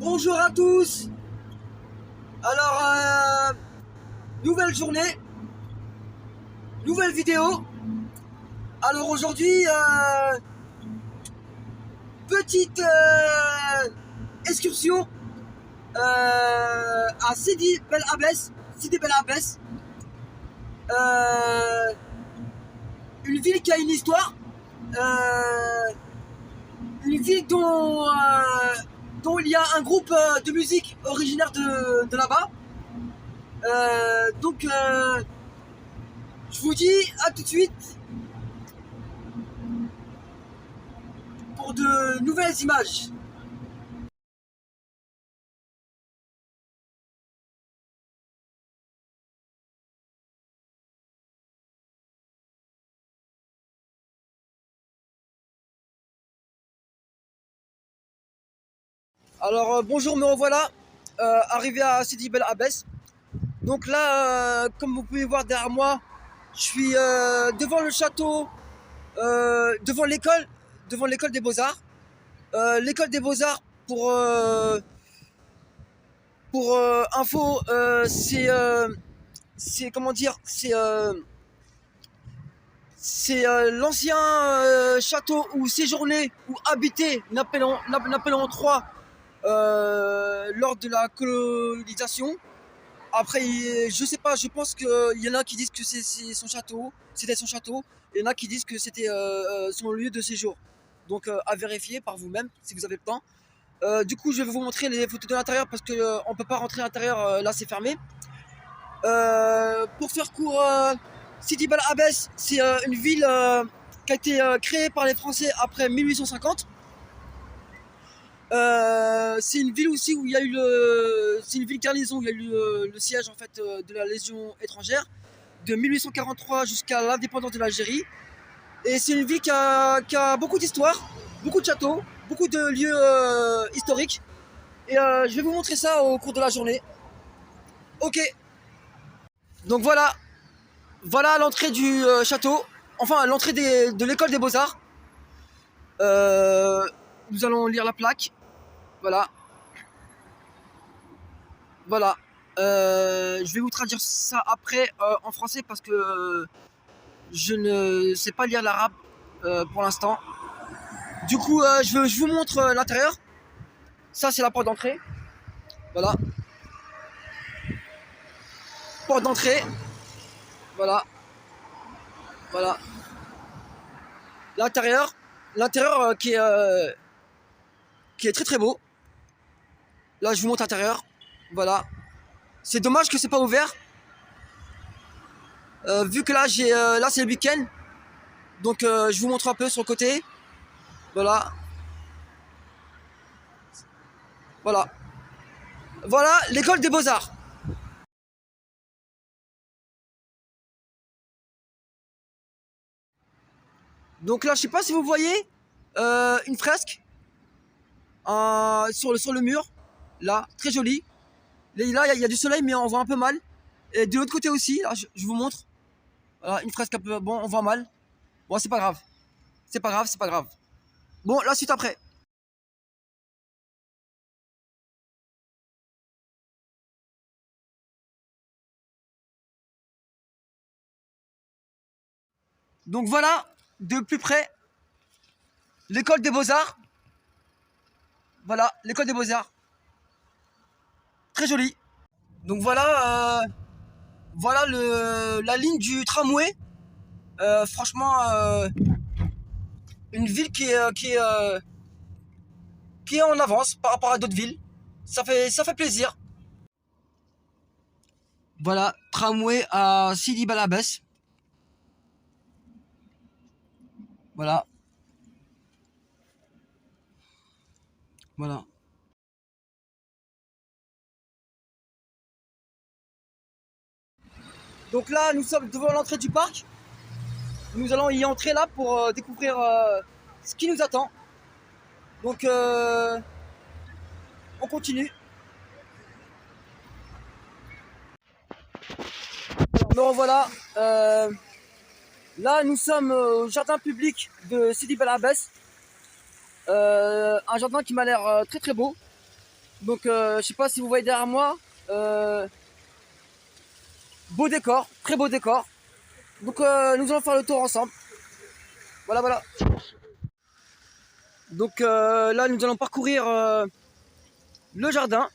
Bonjour à tous. Alors, nouvelle journée, nouvelle vidéo. Alors aujourd'hui, petite excursion à Sidi Bel Abbès. Sidi Bel Abbès. Une ville qui a une histoire. Une ville dont il y a un groupe de musique originaire de là-bas. Donc, je vous dis à tout de suite pour de nouvelles images. Alors bonjour, me revoilà, arrivé à Sidi Bel Abbès. Donc là, comme vous pouvez voir derrière moi, je suis devant le château, devant l'école des Beaux-Arts. L'école des Beaux-Arts, pour info, c'est comment dire, c'est l'ancien château où séjournait, où habitait Napoléon III lors de la colonisation. Après, je sais pas, je pense qu'il y en a qui disent que c'est son château, c'était son château, et il y en a qui disent que c'était son lieu de séjour. Donc à vérifier par vous-même si vous avez le temps. Du coup, je vais vous montrer les photos de l'intérieur parce qu'on ne peut pas rentrer à l'intérieur, là c'est fermé. Pour faire court, Sidi Bel Abbès, c'est une ville qui a été créée par les Français après 1850. C'est une ville aussi où il y a eu c'est une ville garnison où il y a eu le siège en fait de la Légion étrangère de 1843 jusqu'à l'indépendance de l'Algérie. Et c'est une ville qui a beaucoup d'histoire, beaucoup de châteaux, beaucoup de lieux historiques. Et je vais vous montrer ça au cours de la journée. Ok. Donc voilà l'entrée du château, enfin l'entrée de l'école des Beaux-Arts. Nous allons lire la plaque. Voilà. Voilà. Je vais vous traduire ça après en français parce que je ne sais pas lire l'arabe pour l'instant. Du coup, je vous montre l'intérieur. Ça, c'est la porte d'entrée. Voilà. Porte d'entrée. Voilà. Voilà. L'intérieur. L'intérieur qui est très très beau. Là, je vous montre l'intérieur. Voilà. C'est dommage que c'est pas ouvert. Vu que là, là c'est le week-end. Donc, je vous montre un peu sur le côté. Voilà. Voilà. Voilà l'école des Beaux-Arts. Donc là, je sais pas si vous voyez une fresque sur le mur. Là, très jolie. Là, il y a du soleil, mais on voit un peu mal. Et de l'autre côté aussi, là, je vous montre. Voilà, une fresque un peu. Bon, on voit mal. Bon, c'est pas grave. C'est pas grave, c'est pas grave. Bon, la suite après. Donc voilà, de plus près, l'école des Beaux-Arts. Voilà, l'école des Beaux-Arts. Très jolie. Donc voilà la ligne du tramway. Franchement, une ville qui est en avance par rapport à d'autres villes. Ça fait plaisir. Voilà, tramway à Sidi Bel Abbès. Voilà, voilà. Donc là, nous sommes devant l'entrée du parc. Nous allons y entrer là pour découvrir ce qui nous attend. Donc, on continue. Alors, me revoilà. Là, nous sommes au jardin public de Sidi Bel Abbès. Un jardin qui m'a l'air très très beau. Donc je sais pas si vous voyez derrière moi. Beau décor, très beau décor. Donc nous allons faire le tour ensemble. Voilà, voilà. Donc là, nous allons parcourir le jardin.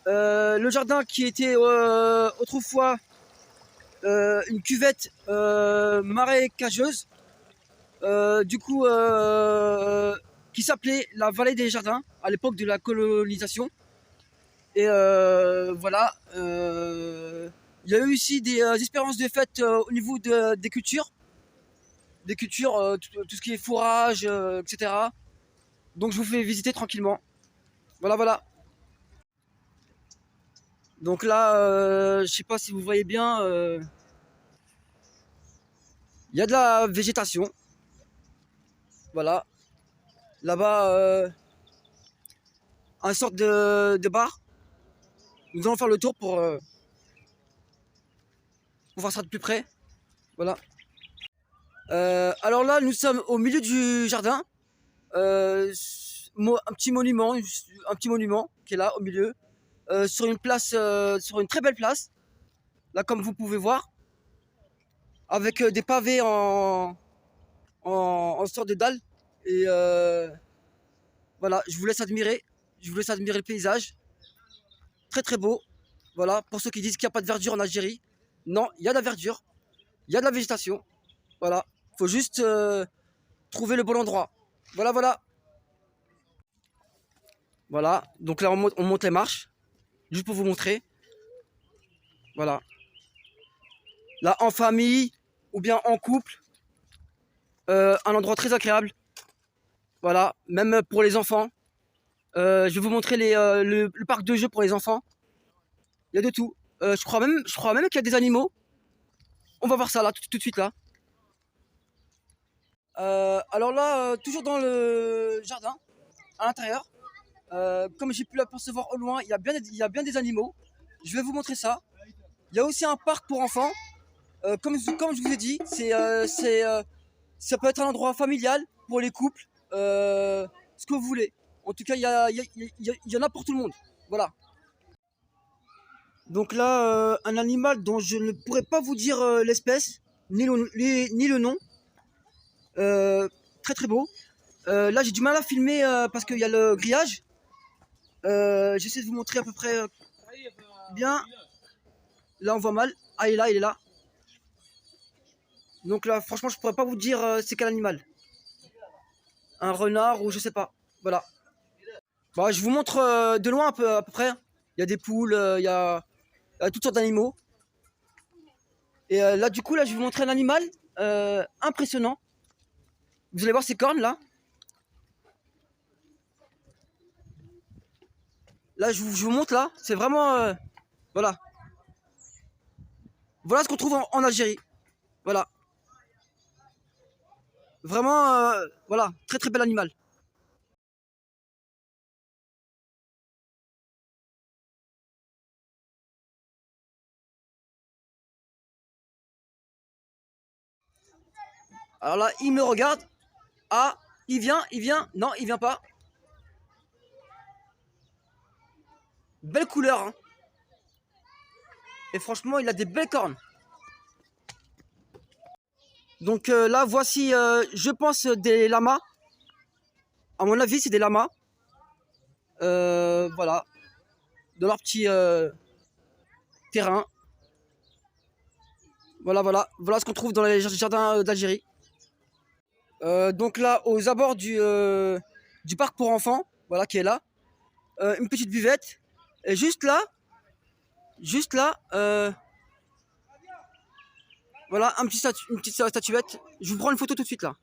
Le jardin qui était autrefois une cuvette marécageuse. Du coup, qui s'appelait la vallée des jardins à l'époque de la colonisation. Et voilà. Il y a eu aussi des expériences de fête au niveau des cultures. Des cultures, tout ce qui est fourrage, etc. Donc je vous fais visiter tranquillement. Voilà, voilà. Donc là, je sais pas si vous voyez bien, il y a de la végétation. Voilà. Là-bas, un sorte de bar. Nous allons faire le tour pour voir ça de plus près. Voilà. Alors là, nous sommes au milieu du jardin. Un petit monument qui est là au milieu, sur une place, sur une très belle place. Là, comme vous pouvez voir, avec des pavés en sorte de dalle. Et voilà, je vous laisse admirer. Je vous laisse admirer le paysage. Très très beau. Voilà, pour ceux qui disent qu'il n'y a pas de verdure en Algérie. Non, il y a de la verdure. Il y a de la végétation. Voilà. Faut juste trouver le bon endroit. Voilà, voilà. Voilà. Donc là, on monte les marches. Juste pour vous montrer. Voilà. Là, en famille ou bien en couple. Un endroit très agréable. Voilà. Même pour les enfants. Je vais vous montrer le parc de jeux pour les enfants. Il y a de tout. Je crois même qu'il y a des animaux. On va voir ça là, tout de suite là. Alors là, toujours dans le jardin, à l'intérieur. Comme j'ai pu l'apercevoir au loin, il y a bien des animaux. Je vais vous montrer ça. Il y a aussi un parc pour enfants. Comme je vous ai dit, ça peut être un endroit familial pour les couples, ce que vous voulez. En tout cas, il y en a pour tout le monde. Voilà. Donc là, un animal dont je ne pourrais pas vous dire l'espèce, ni le nom. Euh, Très très beau. Là, j'ai du mal à filmer parce qu'il y a le grillage. J'essaie de vous montrer à peu près bien. Là, on voit mal. Ah, il est là. Donc là, franchement, je pourrais pas vous dire c'est quel animal. Un renard ou je sais pas. Voilà. Bah, je vous montre de loin un peu, à peu près. Il y a des poules, il y a toutes sortes d'animaux. Et là, du coup, là, je vais vous montrer un animal impressionnant. Vous allez voir ces cornes là. Là, je vous montre là. C'est vraiment, voilà. Voilà ce qu'on trouve en Algérie. Voilà. Vraiment, voilà, très très bel animal. Alors là, il me regarde. Ah, il vient. Non, il vient pas. Belle couleur, hein. Et franchement, il a des belles cornes. Donc là, voici, je pense, des lamas. À mon avis, c'est des lamas. Voilà, de leur petit terrain. Voilà, voilà. Voilà ce qu'on trouve dans les jardins d'Algérie. Donc là, aux abords du parc pour enfants, voilà, qui est là. Une petite buvette. Et juste là, voilà, une petite statuette. Je vous prends une photo tout de suite là.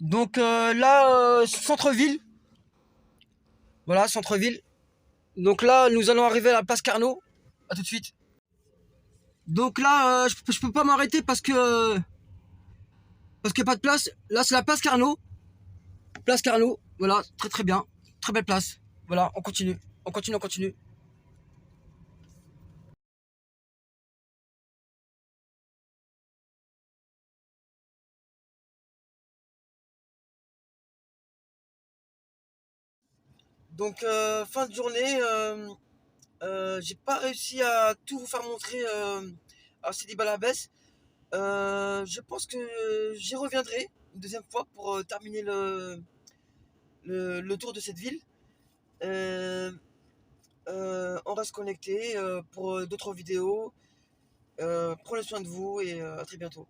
Donc là, centre-ville. Voilà, centre-ville. Donc là, nous allons arriver à la place Carnot. À tout de suite. Donc là, je peux pas m'arrêter parce qu'il n'y a pas de place. Là, c'est la place Carnot. Place Carnot. Voilà, très très bien. Très belle place. Voilà, on continue. On continue, on continue. Donc, fin de journée. J'ai pas réussi à tout vous faire montrer à Sidi Balabès. Je pense que j'y reviendrai une deuxième fois pour terminer le tour de cette ville. Euh, on reste connecté pour d'autres vidéos. Prenez soin de vous et à très bientôt.